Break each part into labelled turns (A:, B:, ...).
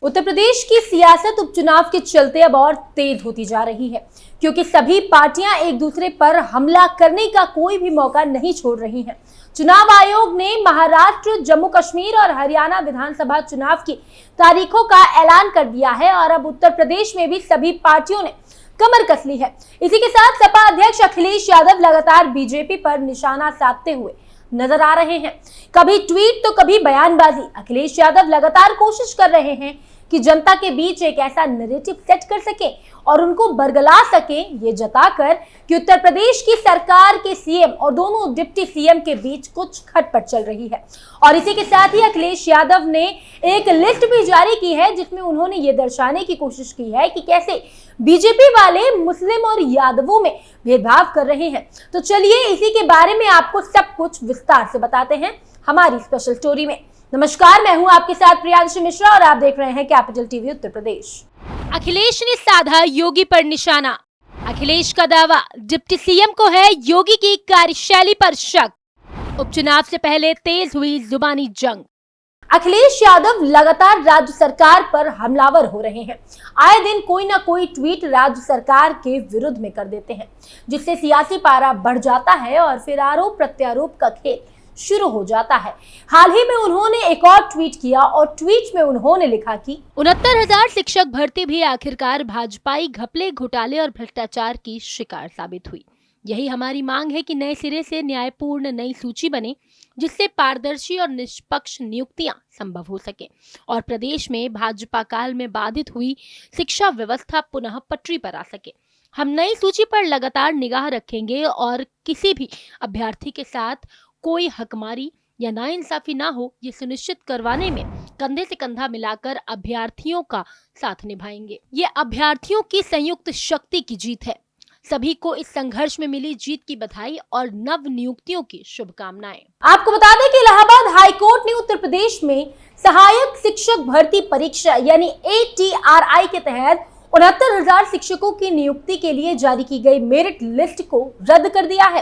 A: उत्तर प्रदेश की सियासत उपचुनाव के चलते अब और तेज होती जा रही है, क्योंकि सभी पार्टियां एक दूसरे पर हमला करने का कोई भी मौका नहीं छोड़ रही हैं। चुनाव आयोग ने महाराष्ट्र, जम्मू कश्मीर और हरियाणा विधानसभा चुनाव की तारीखों का ऐलान कर दिया है और अब उत्तर प्रदेश में भी सभी पार्टियों ने कमर कस ली है। इसी के साथ सपा अध्यक्ष अखिलेश यादव लगातार बीजेपी पर निशाना साधते हुए नजर आ रहे हैं। कभी ट्वीट तो कभी बयानबाजी। अखिलेश यादव लगातार कोशिश कर रहे हैं कि जनता के बीच एक ऐसा नैरेटिव सेट कर सके और उनको बरगला सके, ये जताकर कि उत्तर प्रदेश की सरकार के सीएम और दोनों डिप्टी सीएम के बीच कुछ खटपट चल रही है। और इसी के साथ ही अखिलेश यादव ने एक लिस्ट भी जारी की है, जिसमें उन्होंने ये दर्शाने की कोशिश की है कि कैसे बीजेपी वाले मुस्लिम और यादवों में भेदभाव कर रहे हैं। तो चलिए इसी के बारे में आपको सब कुछ विस्तार से बताते हैं हमारी स्पेशल स्टोरी में। नमस्कार, मैं हूं आपके साथ प्रियांशु मिश्रा और आप देख रहे हैं कैपिटल टीवी उत्तर प्रदेश। अखिलेश ने साधा योगी पर निशाना। अखिलेश का दावा, डिप्टी सीएम को है योगी की कार्यशैली पर शक। उपचुनाव से पहले तेज हुई जुबानी जंग। अखिलेश यादव लगातार राज्य सरकार पर हमलावर हो रहे हैं। आए दिन कोई ना कोई ट्वीट राज्य सरकार के विरुद्ध में कर देते हैं, जिससे सियासी पारा बढ़ जाता है और फिर आरोप प्रत्यारोप का खेल शुरू हो जाता है। हाल ही में उन्होंने एक और ट्वीट किया और ट्वीट में उन्होंने लिखा कि 69,000 शिक्षक भर्ती भी आखिरकार भाजपाई घपले, घोटाले और भ्रष्टाचार की शिकार साबित हुई। यही हमारी मांग है कि नए सिरे से न्यायपूर्ण नई सूची बने, जिससे पारदर्शी और निष्पक्ष नियुक्तियां संभव हो सके और प्रदेश में भाजपा काल में बाधित हुई शिक्षा व्यवस्था पुनः पटरी पर आ सके। हम नई सूची पर लगातार निगाह रखेंगे और किसी भी अभ्यर्थी के साथ कोई हकमारी या नाइंसाफी ना हो, ये सुनिश्चित करवाने में कंधे से कंधा मिलाकर अभ्यर्थियों का साथ निभाएंगे। ये अभ्यर्थियों की संयुक्त शक्ति की जीत है। सभी को इस संघर्ष में मिली जीत की बधाई और नव नियुक्तियों की शुभकामनाएं। आपको बता दें कि इलाहाबाद हाईकोर्ट ने उत्तर प्रदेश में सहायक शिक्षक भर्ती परीक्षा यानी ATRI के तहत 69,000 शिक्षकों की नियुक्ति के लिए जारी की गई मेरिट लिस्ट को रद्द कर दिया है।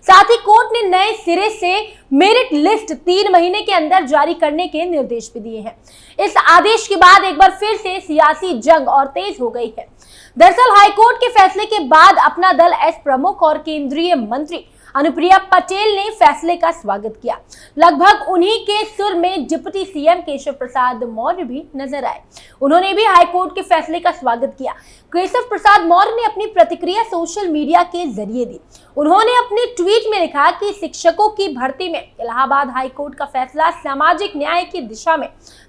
A: साथ ही कोर्ट ने नए सिरे से मेरिट लिस्ट 3 महीने के अंदर जारी करने के निर्देश भी दिए हैं। इस आदेश के बाद एक बार फिर से सियासी जंग और तेज हो गई है। दरअसल हाईकोर्ट के फैसले के बाद अपना दल एस प्रमुख और केंद्रीय मंत्री अनुप्रिया पटेल ने फैसले का स्वागत किया। लगभग उन्हीं के सुर में डिप्टी सीएम केशव प्रसाद मौर्य भी नजर आए। उन्होंने भी हाईकोर्ट के फैसले का स्वागत किया। केशव प्रसाद मौर्य ने अपनी प्रतिक्रिया सोशल मीडिया के जरिए दी। उन्होंने अपने ट्वीट में लिखा कि शिक्षकों की भर्ती में इलाहाबाद हाईकोर्ट का फैसला सामाजिक न्याय की दिशा में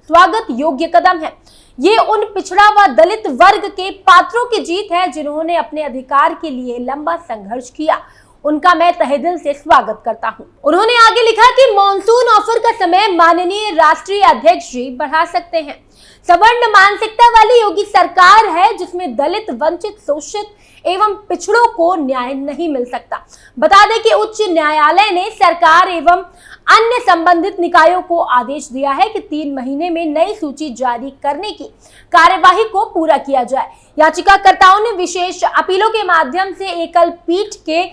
A: स्वागत योग्य कदम है। ये उन पिछड़ा व दलित वर्ग के पात्रों की जीत है जिन्होंने अपने अधिकार के लिए लंबा संघर्ष किया। उनका मैं तहे दिल से स्वागत करता हूं। उन्होंने आगे लिखा कि मॉनसून ऑफर का समय माननीय राष्ट्रीय अध्यक्ष जी बढ़ा सकते हैं। सवर्ण मानसिकता वाली योगी सरकार है जिसमें दलित, वंचित, शोषित एवं पिछड़ों को न्याय नहीं मिल सकता। बता दें कि उच्च न्यायालय ने सरकार एवं अन्य संबंधित निकायों को आदेश दिया है कि 3 महीने में नई सूची जारी करने की कार्यवाही को पूरा किया जाए। याचिकाकर्ताओं ने विशेष अपीलों के माध्यम से एकल पीठ के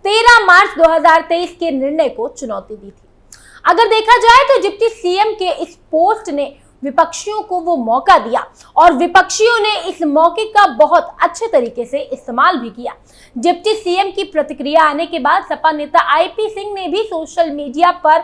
A: 13 मार्च 2023 के निर्णय को चुनौती दी थी। अगर देखा जाए तो डिप्टी सीएम के इस पोस्ट ने विपक्षियों को वो मौका दिया और विपक्षियों ने इस मौके का बहुत अच्छे तरीके से इस्तेमाल भी किया। डिप्टी सीएम की प्रतिक्रिया आने के बाद सपा नेता IP सिंह ने भी सोशल मीडिया पर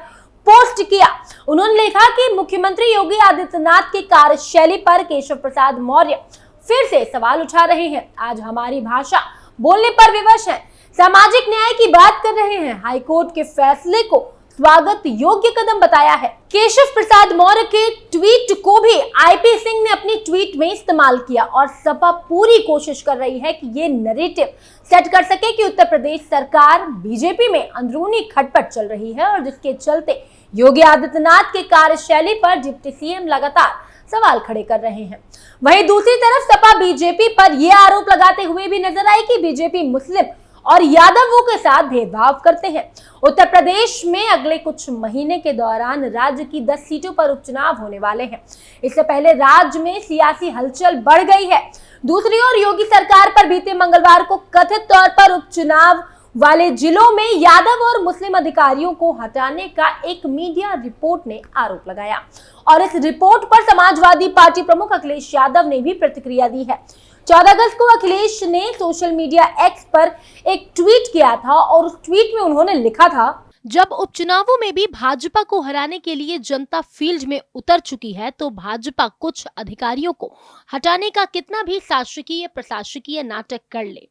A: पोस्ट किया। उन्होंने लिखा कि मुख्यमंत्री योगी आदित्यनाथ की कार्यशैली पर केशव प्रसाद मौर्य फिर से सवाल उठा रहे हैं। आज हमारी भाषा बोलने पर विवश है, सामाजिक न्याय की बात कर रहे हैं। हाईकोर्ट के फैसले को स्वागत योग्य कदम बताया है। केशव प्रसाद मौर्य के ट्वीट को भी IP सिंह ने अपनी ट्वीट में इस्तेमाल किया और सपा पूरी कोशिश कर रही है कि ये नैरेटिव सेट कर सके कि उत्तर प्रदेश सरकार बीजेपी में अंदरूनी खटपट चल रही है और जिसके चलते योगी आदित्यनाथ के कार्यशैली पर डिप्टी सीएम लगातार सवाल खड़े कर रहे हैं। वहीं दूसरी तरफ सपा बीजेपी पर यह आरोप लगाते हुए भी नजर आई कि बीजेपी मुस्लिम और यादवों के साथ भेदभाव करते हैं। उत्तर प्रदेश में अगले कुछ महीने के दौरान राज्य की 10 सीटों पर उपचुनाव होने वाले हैं। इससे पहले राज्य में सियासी हलचल बढ़ गई है। दूसरी ओर योगी सरकार पर बीते मंगलवार को कथित तौर पर उपचुनाव वाले जिलों में यादव और मुस्लिम अधिकारियों को हटाने का एक मीडिया रिपोर्ट ने आरोप लगाया और इस रिपोर्ट पर समाजवादी पार्टी प्रमुख अखिलेश यादव ने भी प्रतिक्रिया दी है। 14 अगस्त को अखिलेश ने सोशल मीडिया एक्स पर एक ट्वीट किया था और उस ट्वीट में उन्होंने लिखा था, जब उपचुनावों में भी भाजपा को हराने के लिए जनता फील्ड में उतर चुकी है तो भाजपा कुछ अधिकारियों को हटाने का कितना भी शासकीय प्रशासकीय नाटक कर ले,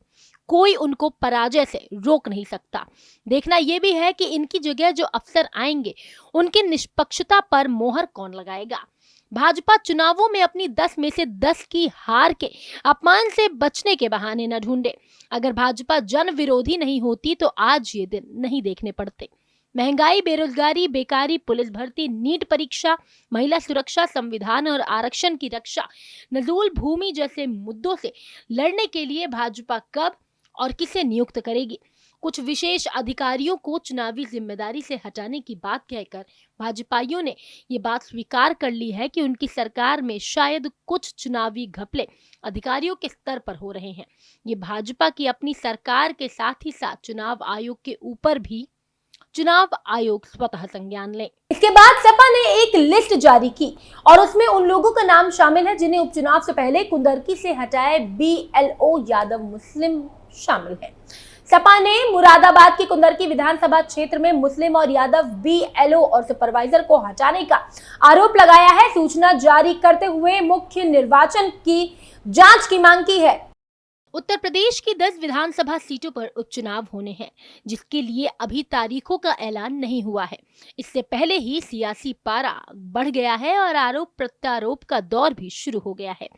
A: कोई उनको पराजय से रोक नहीं सकता। देखना यह भी है कि इनकी जगह जो अफसर आएंगे उनकी निष्पक्षता पर मोहर कौन लगाएगा। भाजपा चुनावों में अपनी 10 में से 10 की हार के अपमान से बचने के बहाने न ढूंढे। अगर भाजपा जन विरोधी नहीं होती तो आज ये दिन नहीं देखने पड़ते। महंगाई, बेरोजगारी, बेकारी, पुलिस भर्ती, नीट परीक्षा, महिला सुरक्षा, संविधान और आरक्षण की रक्षा, नजूल भूमि जैसे मुद्दों से लड़ने के लिए भाजपा कब और किसे नियुक्त करेगी। कुछ विशेष अधिकारियों को चुनावी जिम्मेदारी से हटाने की बात कहकर भाजपाइयों ने ये बात स्वीकार कर ली है कि उनकी सरकार में शायद कुछ चुनावी घपले अधिकारियों के स्तर पर हो रहे हैं। ये भाजपा की अपनी सरकार के साथ ही साथ चुनाव आयोग के ऊपर भी चुनाव आयोग स्वतः संज्ञान ले। इसके बाद सपा ने एक लिस्ट जारी की और उसमें उन लोगों का नाम शामिल है जिन्हें उपचुनाव से पहले कुंदरकी से हटाए BLO यादव मुस्लिम शामिल है। सपा ने मुरादाबाद की कुंदरकी विधानसभा क्षेत्र में मुस्लिम और यादव BLO और सुपरवाइजर को हटाने का आरोप लगाया है। सूचना जारी करते हुए मुख्य निर्वाचन की जांच की मांग की है। उत्तर प्रदेश की 10 विधानसभा सीटों पर उपचुनाव होने हैं, जिसके लिए अभी तारीखों का ऐलान नहीं हुआ है। इससे पहले ही सियासी पारा बढ़ गया है और आरोप प्रत्यारोप का दौर भी शुरू हो गया है।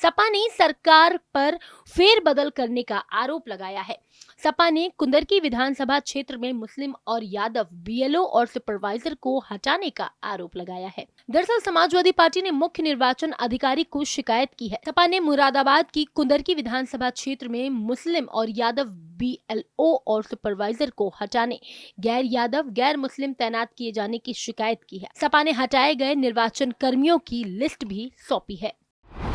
A: सपा ने सरकार पर फेरबदल करने का आरोप लगाया है। सपा ने कुंदरकी विधानसभा क्षेत्र में मुस्लिम और यादव BLO और सुपरवाइजर को हटाने का आरोप लगाया है। दरअसल समाजवादी पार्टी ने मुख्य निर्वाचन अधिकारी को शिकायत की है। सपा ने मुरादाबाद की कुंदरकी विधानसभा क्षेत्र में मुस्लिम और यादव BLO और सुपरवाइजर को हटाने गैर यादव गैर मुस्लिम तैनात किए जाने की शिकायत की है। सपा ने हटाए गए निर्वाचन कर्मियों की लिस्ट भी सौंपी है।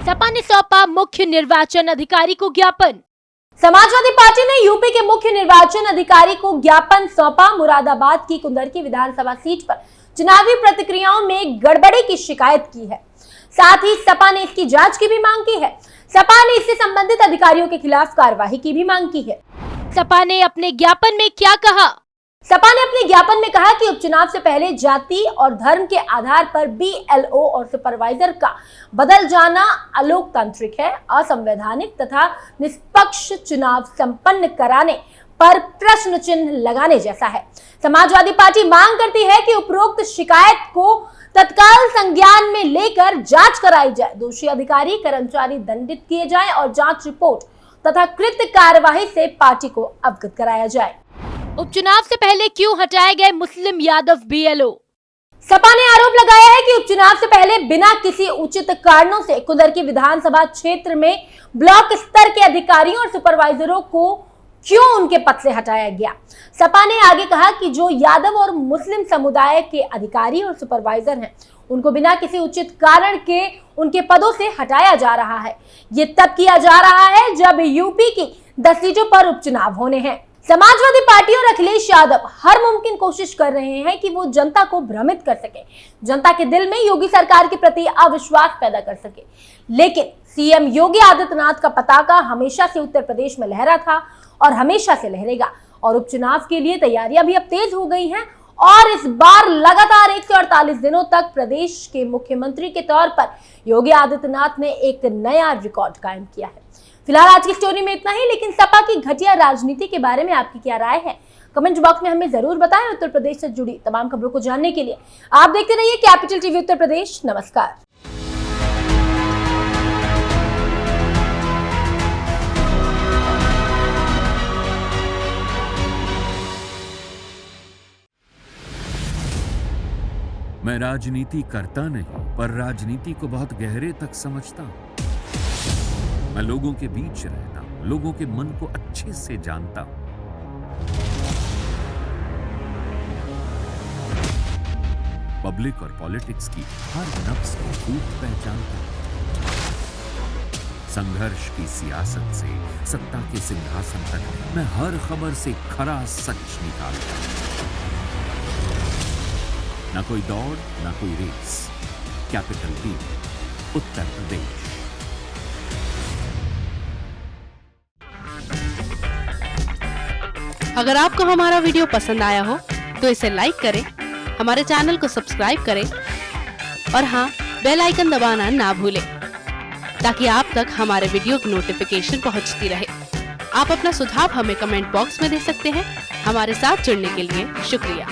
A: सपा ने सौंपा मुख्य निर्वाचन अधिकारी को ज्ञापन। समाजवादी पार्टी ने यूपी के मुख्य निर्वाचन अधिकारी को ज्ञापन सौंपा। मुरादाबाद की कुंदरकी विधानसभा सीट पर चुनावी प्रक्रियाओं में गड़बड़ी की शिकायत की है। साथ ही सपा ने इसकी जांच की भी मांग की है। सपा ने इससे संबंधित अधिकारियों के खिलाफ कार्रवाई की भी मांग की है। सपा ने अपने ज्ञापन में क्या कहा? सपा ने अपने ज्ञापन में कहा कि उपचुनाव से पहले जाति और धर्म के आधार पर BLO और सुपरवाइजर का बदल जाना अलोकतांत्रिक है, असंवैधानिक तथा निष्पक्ष चुनाव संपन्न कराने पर प्रश्न चिन्ह लगाने जैसा है। समाजवादी पार्टी मांग करती है कि उपरोक्त शिकायत को तत्काल संज्ञान में लेकर जांच कराई जाए, दोषी अधिकारी कर्मचारी दंडित किए जाएं और जांच रिपोर्ट तथा कृत्य कार्यवाही से पार्टी को अवगत कराया जाए। उपचुनाव से पहले क्यों हटाए गए मुस्लिम यादव BLO? सपा ने आरोप लगाया है कि उपचुनाव से पहले बिना किसी उचित कारणों से कुंदरकी विधानसभा क्षेत्र में ब्लॉक स्तर के अधिकारियों और सुपरवाइजरों को क्यों उनके पद से हटाया गया। सपा ने आगे कहा कि जो यादव और मुस्लिम समुदाय के अधिकारी और सुपरवाइजर हैं, उनको बिना किसी उचित कारण के उनके पदों से हटाया जा रहा है। ये तब किया जा रहा है जब यूपी की 10 सीटों पर उपचुनाव होने हैं। समाजवादी पार्टी और अखिलेश यादव हर मुमकिन कोशिश कर रहे हैं कि वो जनता को भ्रमित कर सके, जनता के दिल में योगी सरकार के प्रति अविश्वास पैदा कर सके। लेकिन सीएम योगी आदित्यनाथ का पताका हमेशा से उत्तर प्रदेश में लहरा था और हमेशा से लहरेगा और उपचुनाव के लिए तैयारियां भी अब तेज हो गई हैं और इस बार लगातार 148 दिनों तक प्रदेश के मुख्यमंत्री के तौर पर योगी आदित्यनाथ ने एक नया रिकॉर्ड कायम किया है। फिलहाल आज की स्टोरी में इतना ही, लेकिन सपा की घटिया राजनीति के बारे में आपकी क्या राय है? कमेंट बॉक्स में हमें जरूर बताएं। उत्तर प्रदेश से जुड़ी तमाम खबरों को जानने के लिए आप देखते रहिए कैपिटल टीवी उत्तर प्रदेश। नमस्कार।
B: मैं राजनीति करता नहीं, पर राजनीति को बहुत गहरे तक समझता हूं। मैं लोगों के बीच रहता हूं, लोगों के मन को अच्छे से जानता हूं। पब्लिक और पॉलिटिक्स की हर नब्ज को खूब पहचानता हूं। संघर्ष की सियासत से सत्ता के सिंहासन तक मैं हर खबर से खरा सच निकालता हूं। न कोई दौड़, न कोई race. Capital T, Uttar Pradesh.
C: अगर आपको हमारा वीडियो पसंद आया हो तो इसे लाइक करें, हमारे चैनल को सब्सक्राइब करें और हाँ, बेल आइकन दबाना ना भूलें ताकि आप तक हमारे वीडियो की नोटिफिकेशन पहुंचती रहे। आप अपना सुझाव हमें कमेंट बॉक्स में दे सकते हैं। हमारे साथ जुड़ने के लिए शुक्रिया।